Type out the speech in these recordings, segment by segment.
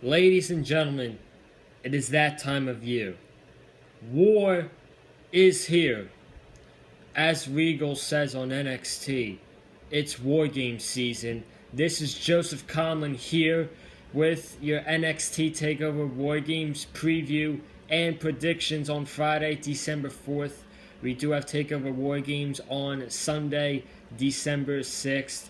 Ladies and gentlemen, it is that time of year. War is here. As Regal says on NXT, it's War Game season. This is Joseph Conlon here with your NXT Takeover War Games preview and predictions on Friday, December 4th. We do have Takeover War Games on Sunday, December 6th.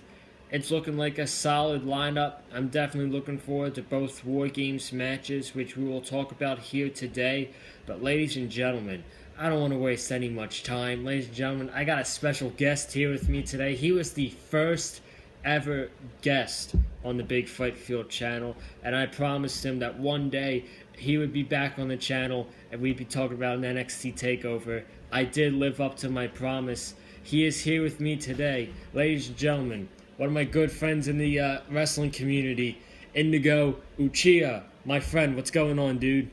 It's looking like a solid lineup. I'm definitely looking forward to both War Games matches, which we will talk about here today. But ladies and gentlemen, I don't want to waste any much time. Ladies and gentlemen, I got a special guest here with me today. He was the first ever guest on the Big Fight Field channel, and I promised him that one day he would be back on the channel and we'd be talking about an NXT takeover. I did live up to my promise. He is here with me today. Ladies and gentlemen, one of my good friends in the wrestling community, Indigo Uchiha. My friend, what's going on, dude?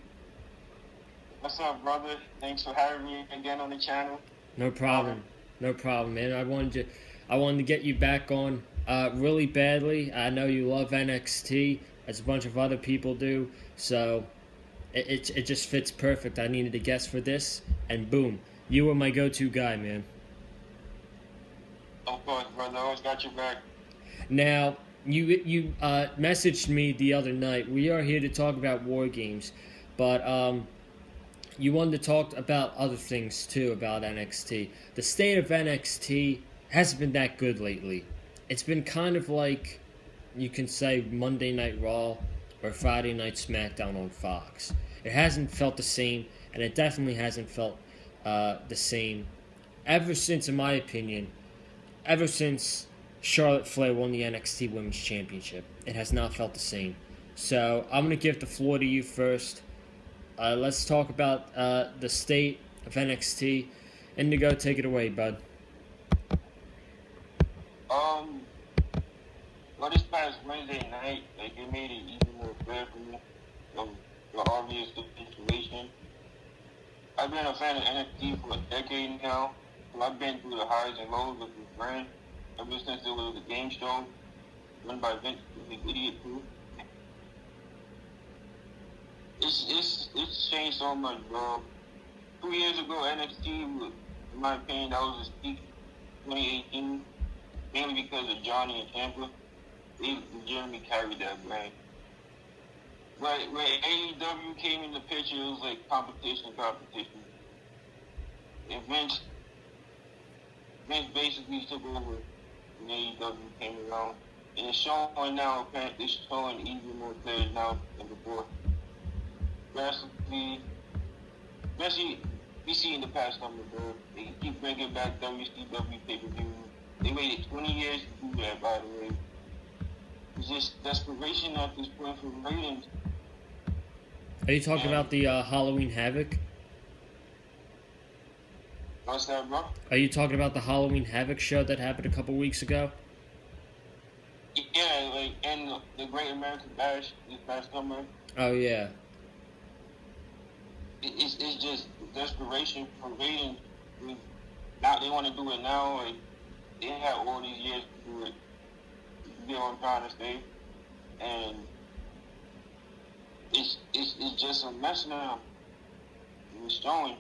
What's up, brother? Thanks for having me again on the channel. No problem. No problem, man. I wanted to get you back on really badly. I know you love NXT, as a bunch of other people do, so it just fits perfect. I needed a guest for this, and boom, you were my go-to guy, man. Of course, brother. Always got your back. Now, you messaged me the other night. We are here to talk about War Games, but you wanted to talk about other things too about NXT. The state of NXT hasn't been that good lately. It's been kind of like, you can say, Monday Night Raw or Friday Night SmackDown on Fox. It hasn't felt the same, and it definitely hasn't felt the same ever since, in my opinion, ever since Charlotte Flair won the NXT Women's Championship. It has not felt the same. So I'm going to give the floor to you first. Let's talk about the state of NXT. Indigo, take it away, bud. Well, this past Wednesday night, it made it even more clear for me of the obvious situation. I've been a fan of NXT for a decade now. So I've been through the highs and lows of this brand ever since it was a game show run by Vince, the idiot too. It's changed so much, bro. 2 years ago, NXT, in my opinion, that was a peak. 2018, mainly because of Johnny and Tampa. They legitimately carried that brand. But when AEW came in the picture, it was like competition. And Vince basically took over when AEW came around. And it's showing now, apparently, it's showing even more players now than before. Especially we see in the past summer, bro. They keep bringing back WCW pay-per-view. They waited 20 years to do that, by the way. It's just desperation at this point for ratings. Are you talking about the Halloween Havoc? What's that, bro? Are you talking about the Halloween Havoc show that happened a couple weeks ago? Yeah, and the Great American Bash this past summer. Oh, yeah. It's just desperation for ratings. Now they want to do it now. They had all these years to do it. You get what I'm trying to say? And it's just a mess now. It's showing.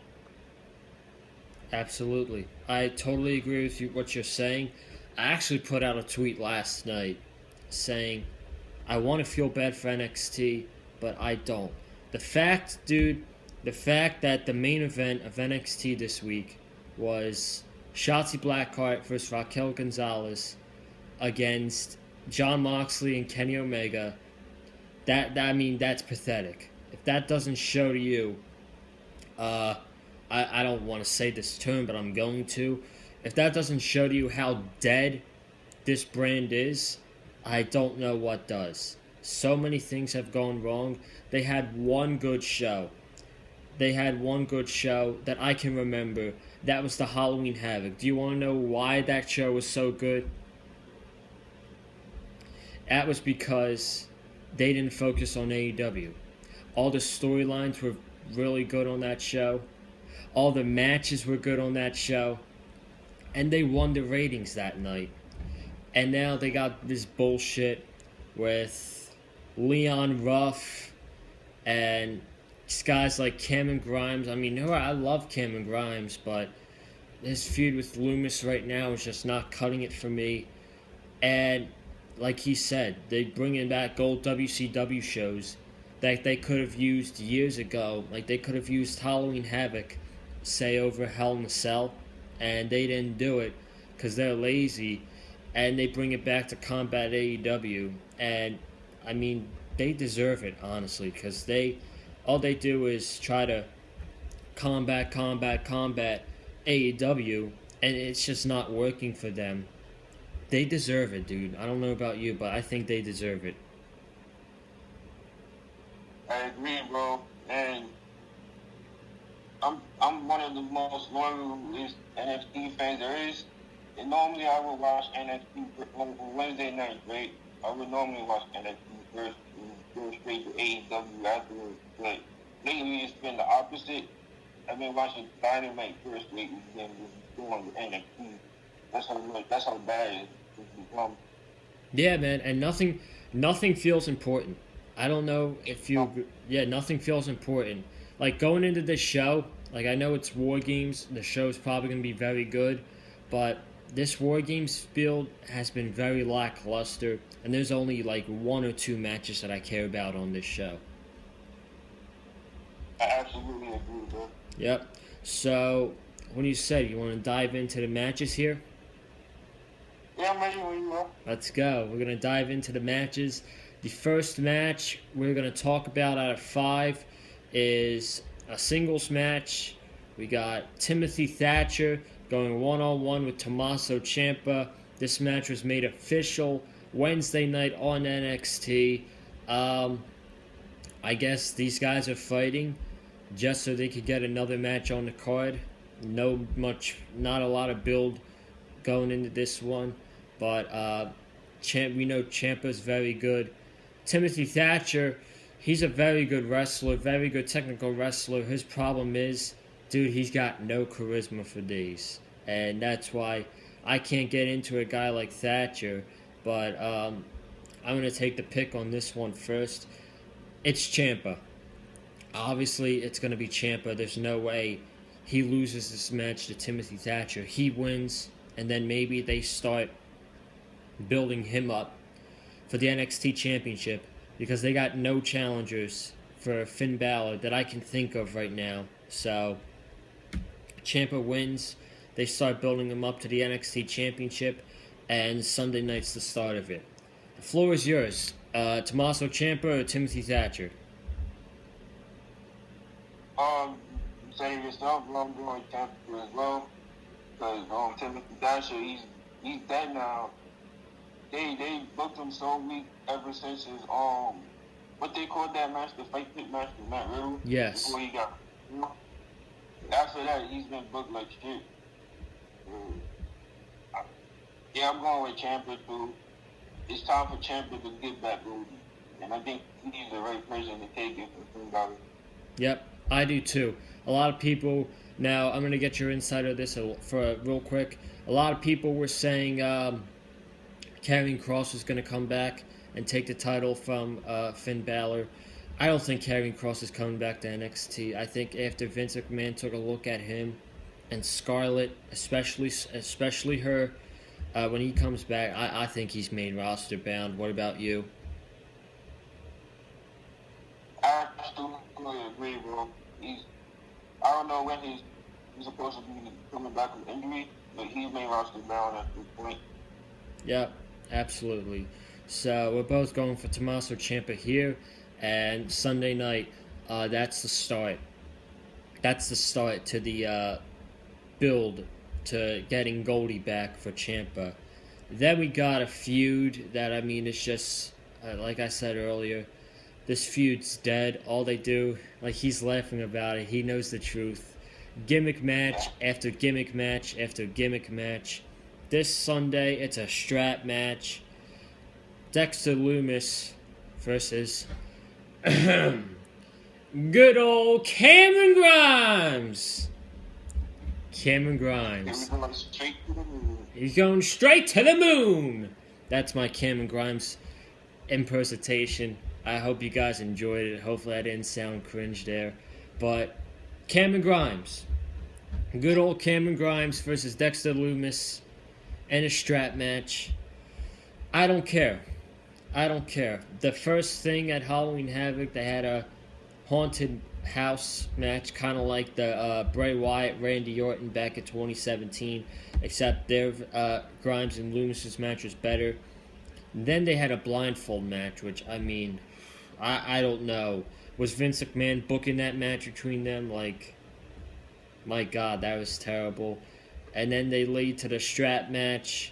Absolutely. I totally agree with you what you're saying. I actually put out a tweet last night saying, I want to feel bad for NXT, but I don't. The fact that the main event of NXT this week was Shotzi Blackheart versus Raquel Gonzalez against Jon Moxley and Kenny Omega, that's pathetic. If that doesn't show to you, I don't want to say this term, but I'm going to. If that doesn't show to you how dead this brand is, I don't know what does. So many things have gone wrong. They had one good show. That I can remember. That was the Halloween Havoc. Do you want to know why that show was so good? That was because they didn't focus on AEW. All the storylines were really good on that show. All the matches were good on that show. And they won the ratings that night. And now they got this bullshit with Leon Ruff And these guys like Cameron Grimes, I mean, I love Cameron Grimes, but his feud with Loomis right now is just not cutting it for me. And like he said, they bringing back old WCW shows that they could have used years ago. Like they could have used Halloween Havoc, say over Hell in a Cell, and they didn't do it because they're lazy. And they bring it back to Combat AEW, and I mean they deserve it honestly because all they do is try to combat AEW, and it's just not working for them. They deserve it, dude. I don't know about you, but I think they deserve it. I agree, bro. And I'm one of the most loyal NXT fans there is. And normally I would watch NXT on Wednesday night, right? I would normally watch NXT first and go straight to AEW afterwards. But lately it's been the opposite. I've been watching Dynamite first lately and going to NXT. That's how bad it's become. Yeah, man, and nothing feels important. I don't know if you. Yeah, nothing feels important. Like going into this show, like I know it's War Games. The show's probably gonna be very good, but this War Games field has been very lackluster, and there's only like 1 or 2 matches that I care about on this show. I absolutely agree, bro. Yep. So, what do you say? You want to dive into the matches here? Yeah, I'm ready when you are. Let's go. We're going to dive into the matches. The first match we're going to talk about out of 5 is a singles match. We got Timothy Thatcher going one-on-one with Tommaso Ciampa. This match was made official Wednesday night on NXT. I guess these guys are fighting just so they could get another match on the card. Not a lot of build going into this one, but we know Ciampa's very good. Timothy Thatcher, he's a very good wrestler, very good technical wrestler. His problem is, dude, he's got no charisma for these, and that's why I can't get into a guy like Thatcher. But I'm gonna take the pick on this one first. It's Ciampa. Obviously, it's gonna be Ciampa. There's no way he loses this match to Timothy Thatcher. He wins, and then maybe they start building him up for the NXT Championship because they got no challengers for Finn Balor that I can think of right now. So, Ciampa wins. They start building him up to the NXT Championship, and Sunday night's the start of it. The floor is yours. Tommaso Ciampa or Timothy Thatcher? Say yourself, I'm going Ciampa as well. Because Timothy Thatcher, he's dead now. They booked him so weak ever since his what they called that match, the fight pit match with Matt Riddle. Yes. Before he got after that, he's been booked like shit. Yeah, I'm going with Ciampa too. It's time for Ciampa to get back Rudy, and I think he's the right person to take it for Finn Balor. Yep, I do too. A lot of people. Now, I'm gonna get your insight of this for real quick. A lot of people were saying Karrion Kross was gonna come back and take the title from Finn Balor. I don't think Karrion Kross is coming back to NXT. I think after Vince McMahon took a look at him and Scarlett, especially her, when he comes back, I think he's main roster bound. What about you? I absolutely agree, bro. I don't know when he's supposed to be coming back from injury, but he's main roster bound at this point. Yep, absolutely. So we're both going for Tommaso Ciampa here, and Sunday night, that's the start. That's the start to the build to getting Goldie back for Ciampa. Then we got a feud that, I mean, it's just, like I said earlier, this feud's dead. All they do, like, he's laughing about it. He knows the truth. Gimmick match after gimmick match after gimmick match. This Sunday, it's a strap match. Dexter Lumis versus good old Cameron Grimes. Cameron Grimes. He's going straight to the moon. That's my Cameron Grimes impersonation. I hope you guys enjoyed it. Hopefully, I didn't sound cringe there. But Cameron Grimes, good old Cameron Grimes versus Dexter Lumis in a strap match. I don't care. I don't care. The first thing at Halloween Havoc, they had a haunted house match, kind of like the Bray Wyatt Randy Orton back in 2017, except their Grimes and Loomis's match was better. And then they had a blindfold match, which I mean, I don't know. Was Vince McMahon booking that match between them? Like, my God, that was terrible. And then they lead to the strap match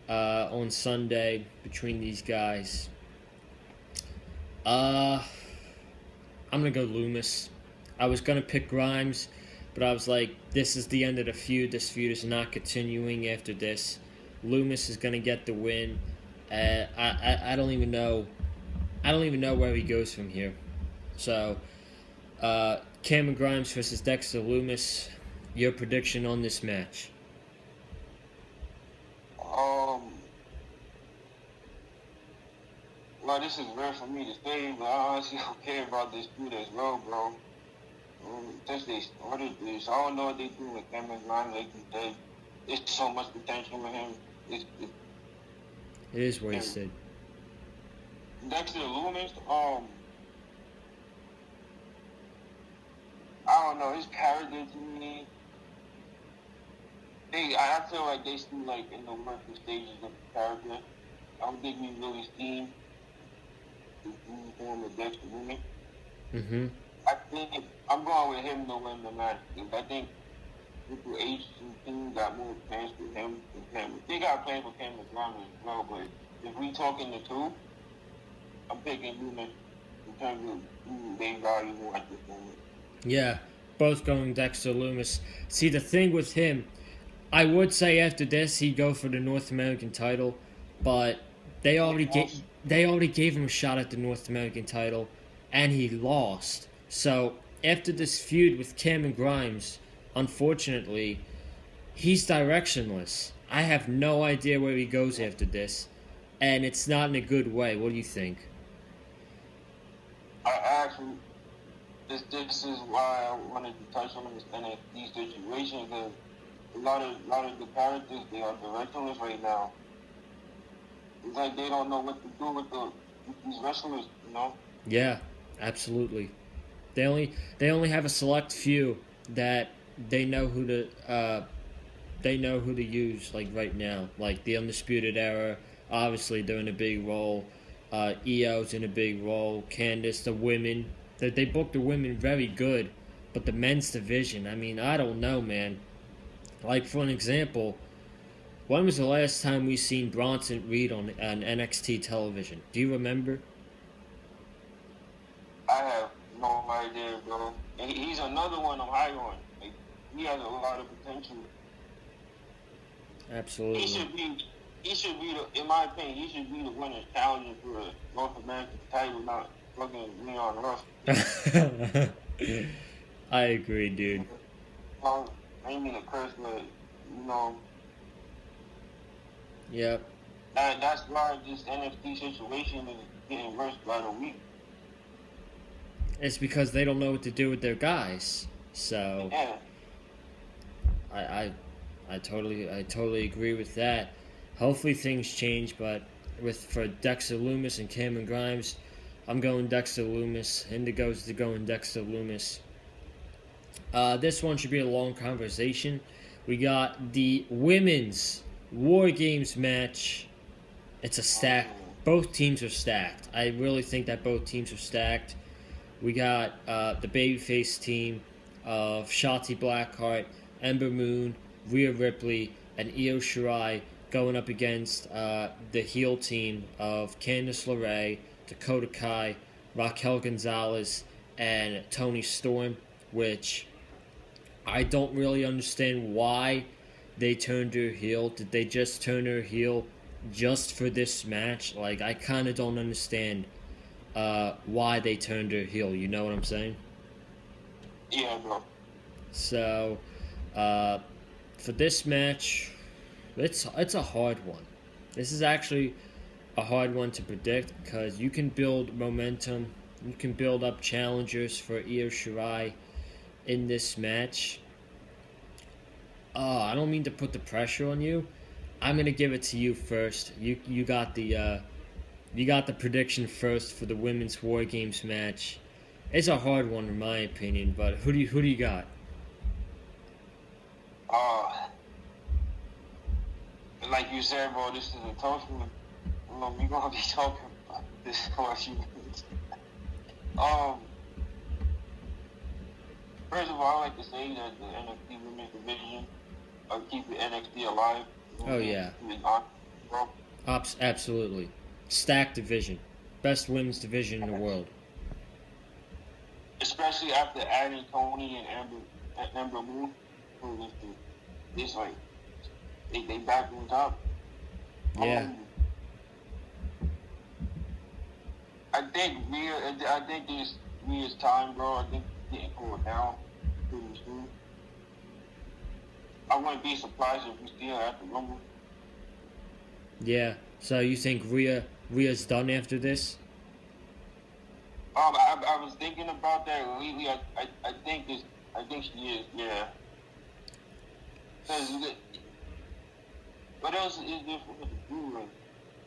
on Sunday between these guys. I'm gonna go Loomis. I was gonna pick Grimes, but I was like, this is the end of the feud. This feud is not continuing after this. Loomis is gonna get the win. I don't even know. I don't even know where he goes from here. So, Cameron Grimes versus Dexter Lumis. Your prediction on this match? Well, this is rare for me to say, but I honestly don't care about this dude as well, bro. Since they started this, I don't know what they do with Cameron Grimes. Like you said, there's so much potential in him. It is wasted. Dexter Lumis, I don't know, his character to me, I feel like they still like in the working stages of the character. I don't think we really seen the form of Dexter Lumis. Mm-hmm. I think I'm going with him to win the match. I think Triple H and team got more plans for him than Cameron. They got plans for Cameron Grimes as well, but if we talking the two, I'm picking Lumis in terms of who they value more at this moment. Yeah, both going Dexter Lumis. See, the thing with him, I would say after this he'd go for the North American title, but they already gave him a shot at the North American title, and he lost. So after this feud with Cameron Grimes, unfortunately, he's directionless. I have no idea where he goes after this, and it's not in a good way. What do you think? I actually, this is why I wanted to touch on this NXT situation, because a lot of the characters, they are directionless right now. It's like they don't know what to do with these wrestlers, you know? Yeah, absolutely. They only have a select few that they know who to use, like right now. Like the Undisputed Era, obviously they're in a big role. EO's in a big role. Candice, the women, they booked the women very good, but the men's division, I mean, I don't know, man. Like for an example, when was the last time we seen Bronson Reed on NXT television? Do you remember? I have no idea, bro. And he's another one I'm high on. Like, he has a lot of potential. Absolutely. He should be in my opinion, he should be the winner challenging for a North American title, not fucking Leon Ruff. I agree, dude. I ain't mean to curse, but you know. Yep. That's why this NXT situation is getting worse by the week. It's because they don't know what to do with their guys. So Yeah. I totally agree with that. Hopefully things change, but for Dexter Lumis and Cameron Grimes, I'm going Dexter Lumis. Indigo's going Dexter Lumis. This one should be a long conversation. We got the women's War Games match. It's a stack. Both teams are stacked. I really think that both teams are stacked. We got the babyface team of Shotzi Blackheart, Ember Moon, Rhea Ripley, and Io Shirai going up against the heel team of Candice LeRae, Dakota Kai, Raquel Gonzalez, and Toni Storm, which I don't really understand why they turned her heel. Did they just turn her heel just for this match? Like, I kind of don't understand why they turned her heel. You know what I'm saying? Yeah, bro. So, for this match, it's a hard one. This is actually, a hard one to predict because you can build momentum, you can build up challengers for Io Shirai in this match. I don't mean to put the pressure on you. I'm gonna give it to you first. You got the prediction first for the women's War Games match. It's a hard one in my opinion, but who do you got? Uh, like you said, bro, this is a tough one. We gonna be talking about this for a few minutes. Um, First of all, I like to say that the NXT Women's Division keep the NXT alive. Oh yeah, Bro. Absolutely. Stacked division, best women's division in the world. Especially after adding Tony and Amber Moon, it's like they back on top. Yeah. I think this Rhea's time, bro. I think it's getting cooled down pretty soon. I wouldn't be surprised if we still have the Rumble. Yeah. So you think Rhea's done after this? I was thinking about that lately. I think she is. Yeah. Cause what else is there for her to do? Like,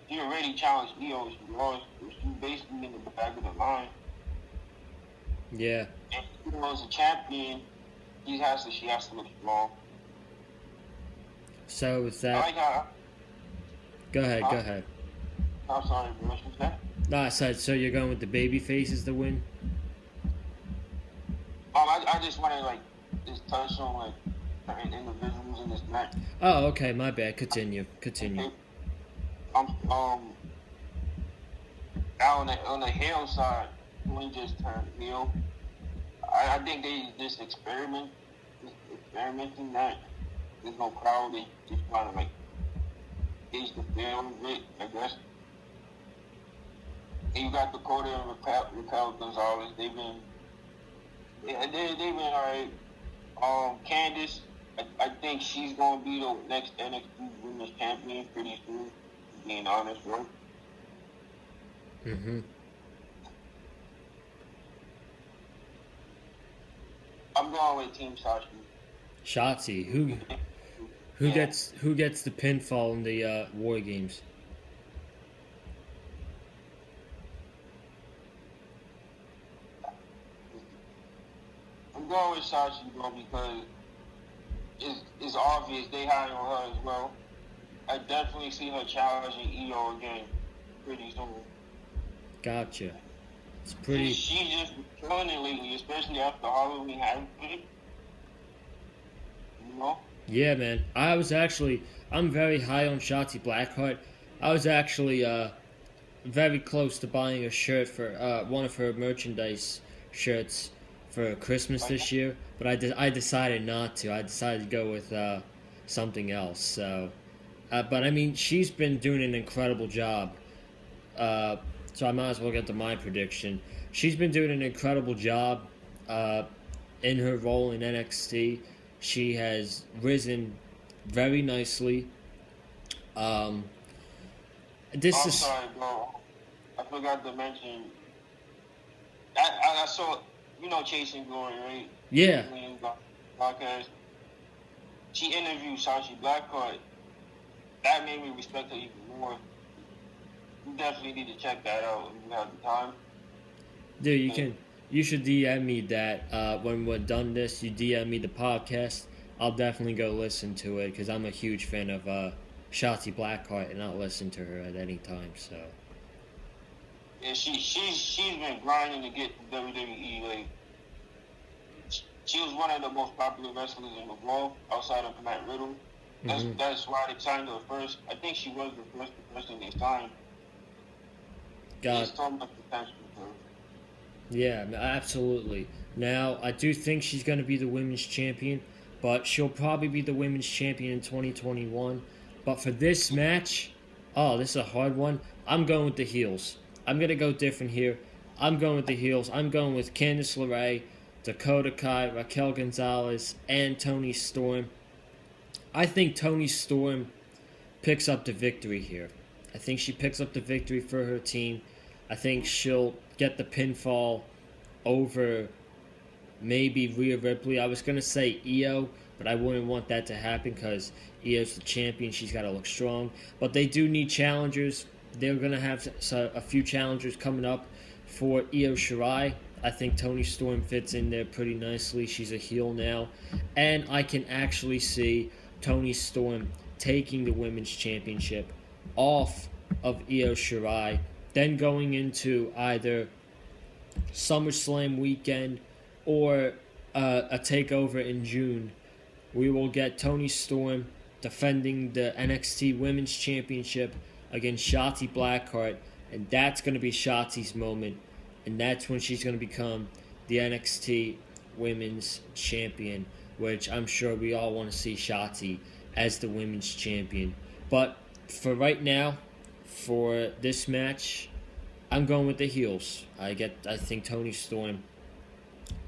she already challenged Io. She lost. She's basically in the back of the line. Yeah. And she was a champion. She has to look strong. So with that, I like how. go ahead. I'm sorry, bro. What's that? No, I said so. You're going with the baby faces to win. I just want to just touch on certain individuals in this match. Oh, okay. My bad. Continue. Okay. On the heel side, when just turned heel, I think they just experimenting that there's no crowd. They just trying to gauge the film a bit, I guess. And you got Dakota and Raquel Gonzalez. They've been alright. Candice, I think she's gonna be the next NXT Women's Champion pretty soon. Being honest, bro. Mhm. I'm going with Team Sashi. Shotzi, who gets the pinfall in the War Games? I'm going with Sashi, bro, because it's obvious they high on her as well. I definitely see her challenging Io again pretty soon. Gotcha. It's pretty. She's just killing it lately, especially after Halloween Havoc. You know? Yeah, man. I'm very high on Shotzi Blackheart. I was actually very close to buying a shirt for one of her merchandise shirts for Christmas this year, but I decided not to. I decided to go with something else. So, but I mean, she's been doing an incredible job. So I might as well get to my prediction. She's been doing an incredible job in her role in NXT. She has risen very nicely. Sorry, bro. I forgot to mention. I saw, Chasing Glory, right? Yeah. Podcast. She interviewed Sashi Blackheart. That made me respect her even more. You definitely need to check that out if you have the time. Dude, you should DM me that when we're done this. You DM me the podcast. I'll definitely go listen to it because I'm a huge fan of Shotzi Blackheart, and I'll listen to her at any time. So. Yeah, she's been grinding to get to WWE. She was one of the most popular wrestlers in the world outside of Matt Riddle. That's why they signed her first. I think she was the first person they signed. There's so much potential for her. Yeah, absolutely. Now, I do think she's going to be the women's champion, but she'll probably be the women's champion in 2021. But for this match, this is a hard one. I'm going with the heels. I'm going to go different here. I'm going with the heels. I'm going with Candice LeRae, Dakota Kai, Raquel Gonzalez, and Toni Storm. I think Toni Storm picks up the victory here. I think she picks up the victory for her team. I think she'll get the pinfall over maybe Rhea Ripley. I was going to say Io, but I wouldn't want that to happen because Io's the champion. She's got to look strong. But they do need challengers. They're going to have a few challengers coming up for Io Shirai. I think Toni Storm fits in there pretty nicely. She's a heel now. And I can actually see Toni Storm taking the Women's Championship off of Io Shirai, then going into either SummerSlam weekend or a takeover in June. We will get Toni Storm defending the NXT Women's Championship against Shotzi Blackheart, and that's going to be Shotzi's moment, and that's when she's going to become the NXT Women's Champion, which I'm sure we all want to see Shotzi as the Women's Champion. But for right now, for this match, I'm going with the heels. I think Toni Storm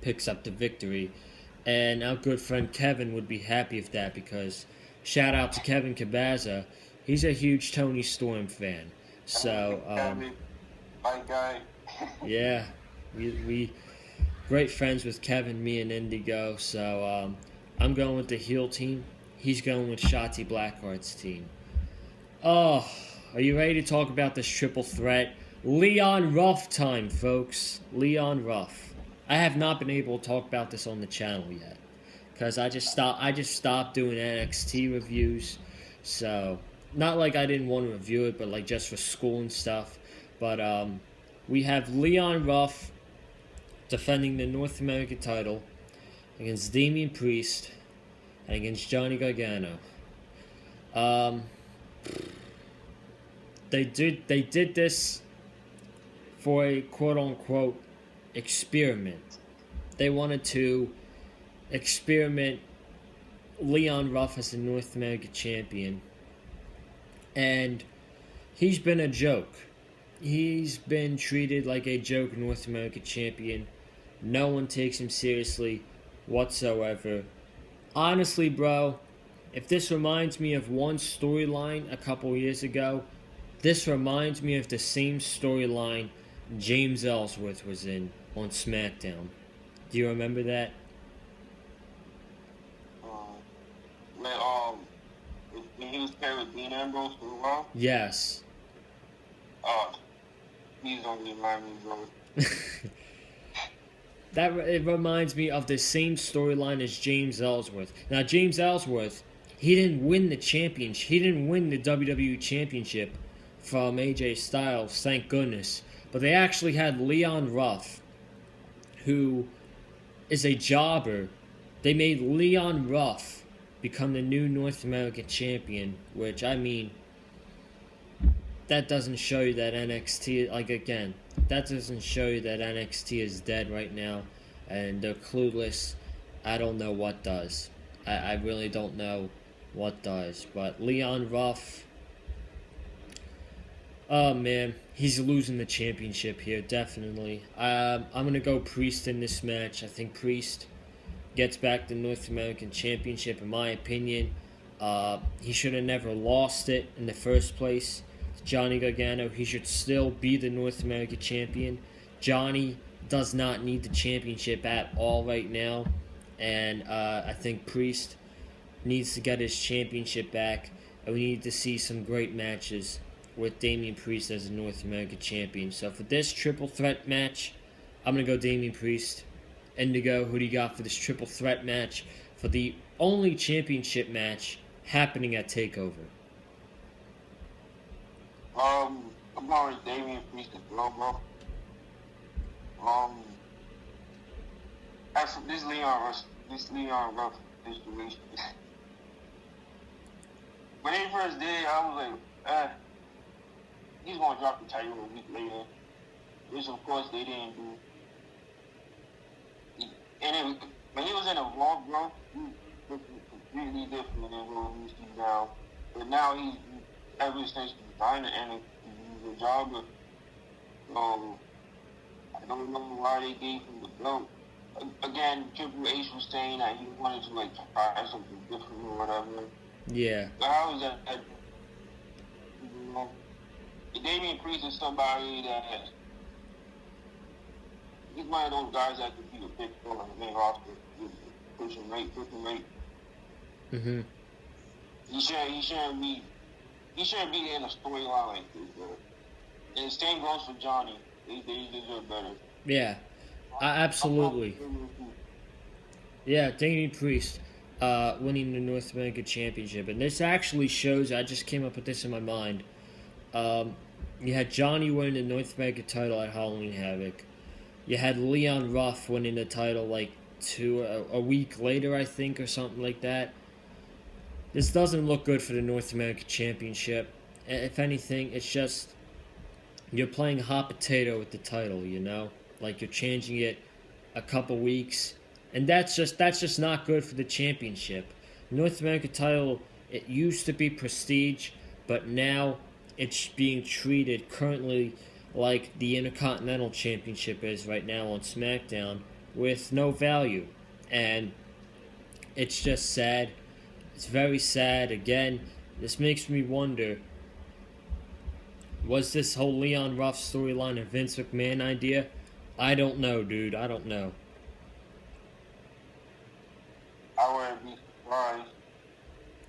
picks up the victory, and our good friend Kevin would be happy with that because shout out to Kevin Cabaza, he's a huge Toni Storm fan. So my guy. Yeah, we great friends with Kevin, me and Indigo. So I'm going with the heel team. He's going with Shotzi Blackheart's team. Oh, are you ready to talk about this triple threat? Leon Ruff time, folks. Leon Ruff. I have not been able to talk about this on the channel yet because I just stopped doing NXT reviews. So not like I didn't want to review it, but like just for school and stuff. But we have Leon Ruff defending the North American title against Damian Priest and against Johnny Gargano. They did this for a quote-unquote experiment. They wanted to experiment Leon Ruff as the North American champion, and he's been a joke. He's been treated like a joke North American champion. No one takes him seriously whatsoever. Honestly, bro, if this reminds me of one storyline a couple years ago, this reminds me of the same storyline James Ellsworth was in on SmackDown. Do you remember that? When he was paired with Dean Ambrose for a while? Yes. Please don't remind me, bro. It reminds me of the same storyline as James Ellsworth. Now, James Ellsworth, he didn't win the championship. He didn't win the WWE Championship from AJ Styles, thank goodness. But they actually had Leon Ruff, who is a jobber. They made Leon Ruff become the new North American champion, which, I mean, that doesn't show you that NXT, that doesn't show you that NXT is dead right now and they're clueless. I don't know what does. I really don't know what does. But Leon Ruff, oh man, he's losing the championship here, definitely. I'm going to go Priest in this match. I think Priest gets back the North American Championship, in my opinion. He should have never lost it in the first place. Johnny Gargano, he should still be the North American champion. Johnny does not need the championship at all right now. And I think Priest needs to get his championship back. And we need to see some great matches with Damian Priest as the North American champion. So for this triple threat match, I'm going to go Damian Priest. Indigo, who do you got for this triple threat match? For the only championship match happening at Takeover. I'm going with Damian Priest as well, bro. As for this Leon Ruff situation, when they first did it, I was like, he's gonna drop the title a week later, which of course they didn't do. And when he was in a vlog, bro, he looked completely different than what we see now. But now he's ever since he's dying and he's a jobber. I don't know why they gave him the belt. Again, Triple H was saying that he wanted to try something different or whatever. Yeah. But how is that? You know, Damian Priest is somebody that he's one of those guys that could be a big star on the main roster. Pushing rate. Mm-hmm. He shouldn't be in a storyline like this, bro. And same goes for Johnny. They deserve better. Yeah, absolutely. Yeah, Damian Priest winning the North American Championship. And this actually shows, I just came up with this in my mind. You had Johnny winning the North American title at Halloween Havoc. You had Leon Ruff winning the title like a week later, I think, or something like that. This doesn't look good for the North American Championship. If anything, it's just you're playing hot potato with the title, you know? Like you're changing it a couple weeks, and that's just not good for the championship. North American title, it used to be prestige, but now it's being treated currently like the Intercontinental Championship is right now on SmackDown, with no value. And it's just sad. It's very sad. Again, this makes me wonder, was this whole Leon Ruff storyline a Vince McMahon idea? I don't know, dude. I don't know. I wouldn't be surprised.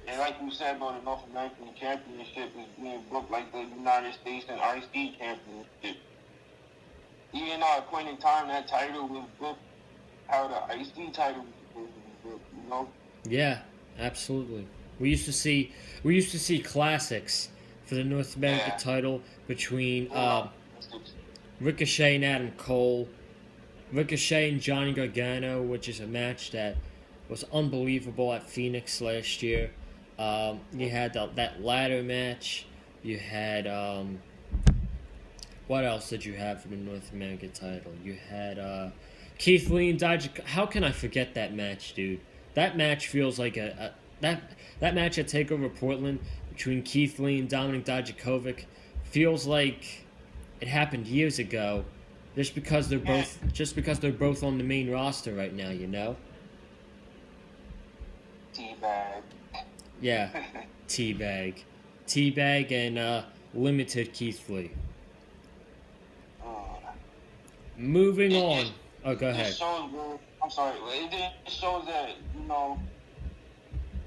And like you said about the North American Championship is being booked like the United States and IC Championship. Even at a point in time, that title was booked how the IC title was supposed to be booked, you know? Yeah, absolutely. We used to see classics for the North American title between Ricochet and Adam Cole, Ricochet and Johnny Gargano, which is a match that was unbelievable at Phoenix last year. You had that ladder match. You had what else did you have for the North American title? You had Keith Lee and Dijakovic. How can I forget that match, dude? That match feels like that match at Takeover Portland between Keith Lee and Dominic Dijakovic feels like it happened years ago, just because they're both on the main roster right now, you know. Teabag. Yeah, Teabag, and limited Keith Lee. Moving on. Oh, go ahead. I'm sorry. It shows that, you know,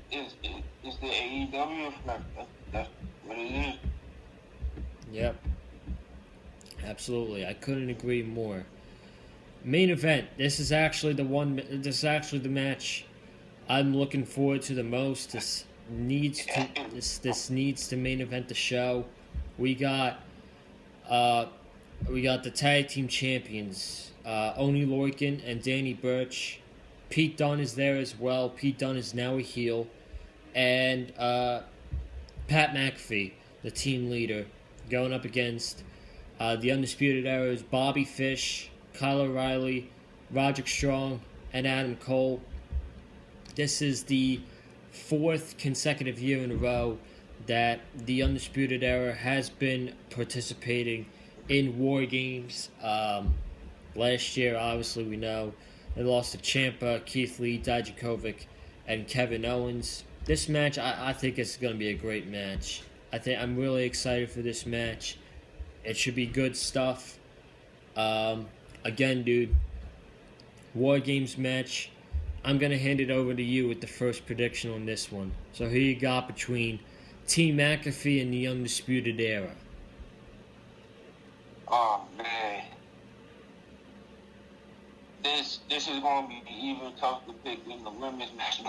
it's the AEW effect. That's what it is. Yep. Absolutely. I couldn't agree more. Main event. This is actually the match I'm looking forward to the most. This needs to main event the show. We got the tag team champions, Oni Lorcan and Danny Burch. Pete Dunne is there as well. Pete Dunne is now a heel. And Pat McAfee, the team leader, going up against the Undisputed Era's Bobby Fish, Kyle O'Reilly, Roderick Strong, and Adam Cole. This is the fourth consecutive year in a row that the Undisputed Era has been participating in War Games. Last year, obviously, we know they lost to Ciampa, Keith Lee, Dijakovic, and Kevin Owens. This match, I think it's going to be a great match. I'm really excited for this match. It should be good stuff. Again, dude, War Games match. I'm going to hand it over to you with the first prediction on this one. So who you got between Team McAfee and the Undisputed Era? Oh, man. This is going to be even tough to pick in the women's match.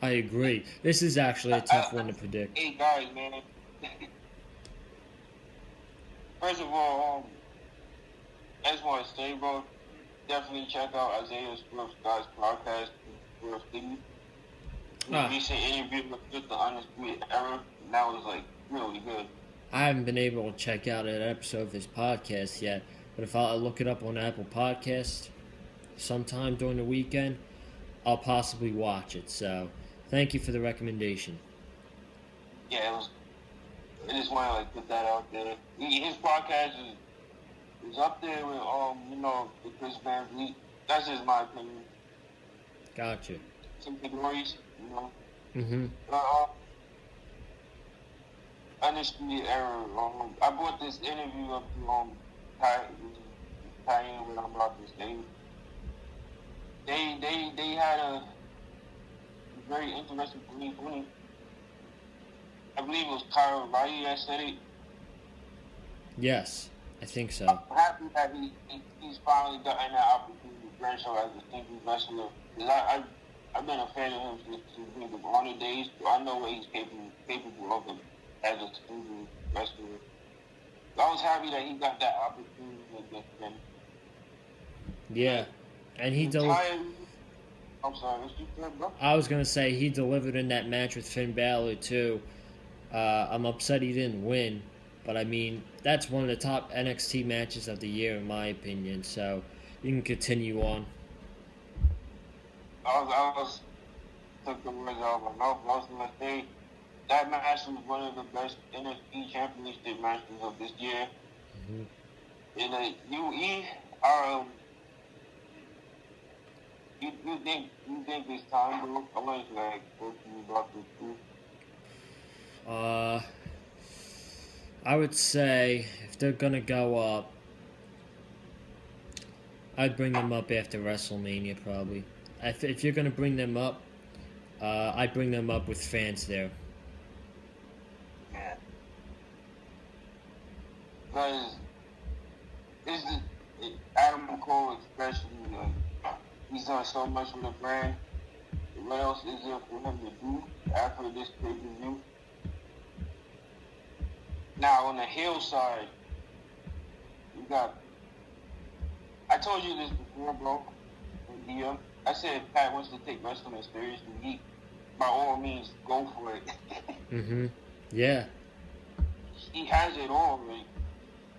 I agree. This is actually a tough one to predict. Hey, guys, man. First of all, I just want to say, bro, definitely check out Isaiah Swift's guy's podcast, Swift City. Recent interview with the Undisputed Era, and that was, like, really good. I haven't been able to check out an episode of his podcast yet, but if I look it up on Apple Podcasts sometime during the weekend, I'll possibly watch it. So, thank you for the recommendation. Yeah, I just want to, like, put that out there. His podcast is up there with, you know, with Chris Van Vliet. That's just my opinion. Gotcha. Some categories, you know. Mm-hmm. Undisputed Era. I brought this interview up to tie in what I'm about to say. They had a very interesting 2020. I believe it was Kyra Riley that said it. Yes, I think so. I'm happy that he's finally gotten that opportunity to branch out as a single wrestler. Because I've been a fan of him since Ring of Honor days, so I know what he's capable of him as a single wrestler. So I was happy that he got that opportunity against him. Yeah, and he delivered. I'm sorry, what you said, bro? I was gonna say he delivered in that match with Finn Balor too. I'm upset he didn't win, but I mean that's one of the top NXT matches of the year in my opinion. So you can continue on. I was took the words out of my mouth. I was gonna say that match was one of the best NXT Championship matches of this year. Mm-hmm. And you think it's time, bro? I want to go to you about this too. I would say if they're gonna go up, I'd bring them up after WrestleMania probably. If you're gonna bring them up, I'd bring them up with fans there. Yeah. Because Adam Cole especially, he's done so much with the brand. What else is there for him to do after this pay-per-view? Now, on the heel side, we got... I told you this before, bro. I said if Pat wants to take wrestling seriously, he, by all means, go for it. Mm-hmm. Yeah. He has it all, like,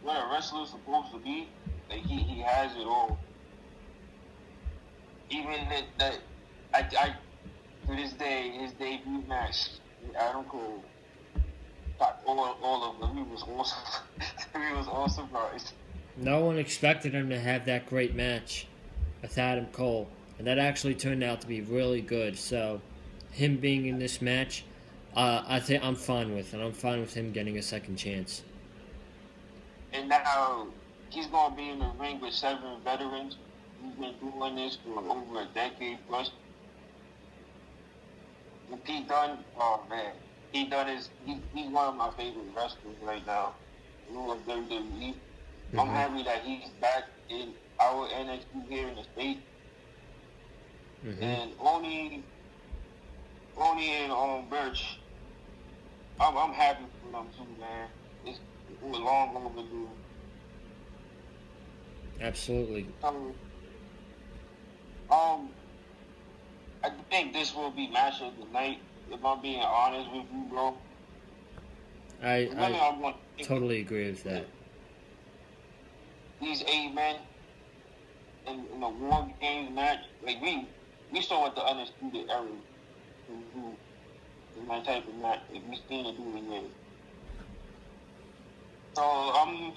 what a wrestler's supposed to be. Like, he has it all. Even that to this day, his debut match, Adam Cole, got all of them. He was all surprised. No one expected him to have that great match with Adam Cole, and that actually turned out to be really good. So, him being in this match, I think I'm fine with, and I'm fine with him getting a second chance. And now he's gonna be in the ring with 7 veterans. He's been doing this for over a decade plus. And Pete Dunne, oh man, he's one of my favorite wrestlers right now. Of WWE. Mm-hmm. I'm happy that he's back in our NXT here in the States. Mm-hmm. And only in Birch, I'm happy for them too, man. It was long overdue. Absolutely. I think this will be match of the night. If I'm being honest with you, bro. I totally agree with that. These 8 men in a War Games match, like we saw what the Undisputed Era can do in that type of match. Like we seen it do in there. So I'm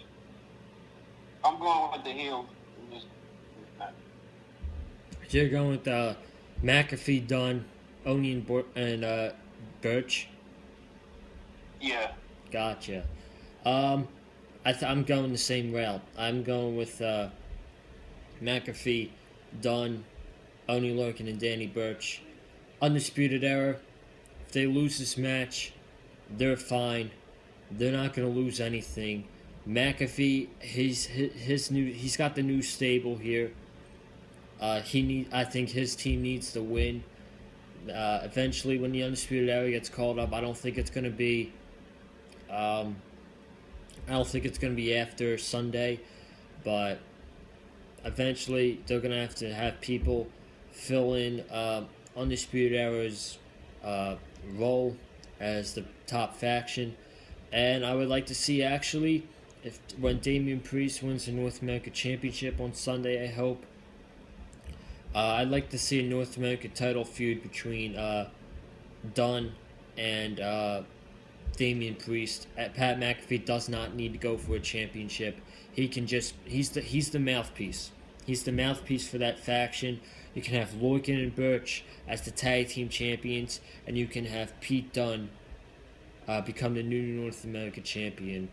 going with the heel in this match. You're going with McAfee, Dunn, Oni, and Birch. Yeah. Gotcha. I'm going the same route. I'm going with McAfee, Dunn, Oni Lorcan, and Danny Birch. Undisputed Era. If they lose this match, they're fine. They're not going to lose anything. McAfee, he's got the new stable here. I think his team needs to win. Eventually, when the Undisputed Era gets called up, I don't think it's going to be. I don't think it's going to be after Sunday, but eventually they're going to have people fill in Undisputed Era's role as the top faction. And I would like to see, actually, when Damian Priest wins the North America Championship on Sunday, I hope. I'd like to see a North America title feud between Dunn and Damian Priest. Pat McAfee does not need to go for a championship. He can just he's the mouthpiece. He's the mouthpiece for that faction. You can have Lorcan and Birch as the tag team champions, and you can have Pete Dunne become the new North America champion,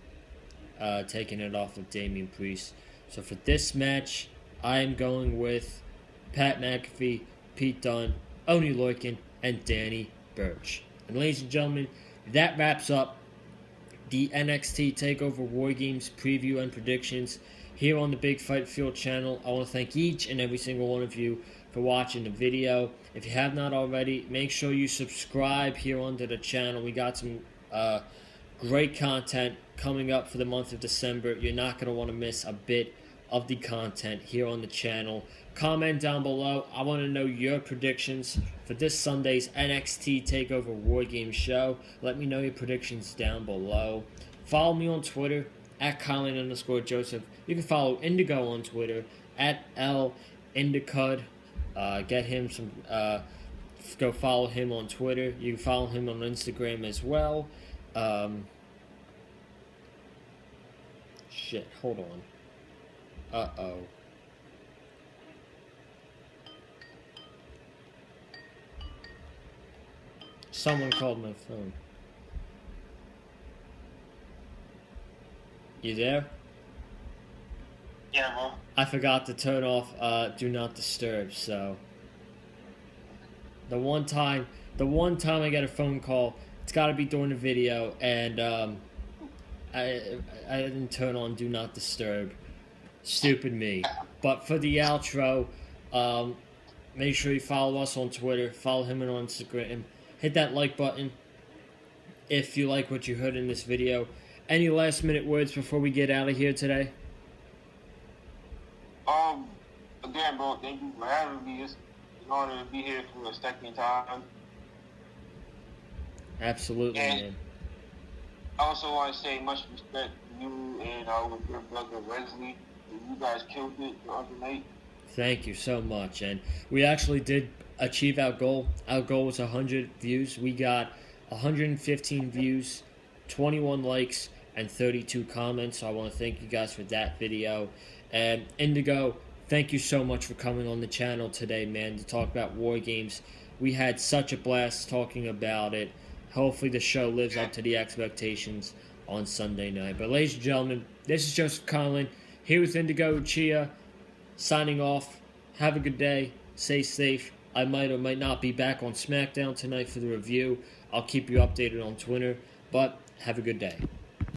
taking it off of Damian Priest. So for this match, I am going with Pat McAfee, Pete Dunne, Oni Lorcan, and Danny Burch. And ladies and gentlemen, that wraps up the NXT TakeOver War Games preview and predictions here on the Big Fight Field channel. I want to thank each and every single one of you for watching the video. If you have not already, make sure you subscribe here onto the channel. We got some great content coming up for the month of December. You're not going to want to miss a bit of the content here on the channel. Comment down below. I want to know your predictions for this Sunday's NXT TakeOver War Games show. Let me know your predictions down below. Follow me on Twitter at Colin_Joseph. You can follow Indigo on Twitter at LIndicud. Get him some. Go follow him on Twitter. You can follow him on Instagram as well. Shit, hold on. Uh-oh. Someone called my phone. You there? Yeah, bro. I forgot to turn off Do Not Disturb, so... The one time I get a phone call, it's got to be during the video, and I didn't turn on Do Not Disturb. Stupid me. But for the outro, make sure you follow us on Twitter, follow him on Instagram, hit that like button if you like what you heard in this video. Any last minute words before we get out of here today? Again, bro, thank you for having me. It's an honor to be here for a second time. Absolutely, and man. I also want to say much respect to you and our dear brother Wesley. You guys killed it the other night. Thank you so much. And we actually did achieve our goal. Our goal was 100 views. We got 115 views, 21 likes, and 32 comments. So I want to thank you guys for that video. And Indigo, thank you so much for coming on the channel today, man, to talk about War Games. We had such a blast talking about it. Hopefully the show lives up to the expectations on Sunday night. But ladies and gentlemen, this is Joseph Conlon here with Indigo Uchiha, signing off. Have a good day. Stay safe. I might or might not be back on SmackDown tonight for the review. I'll keep you updated on Twitter, but have a good day.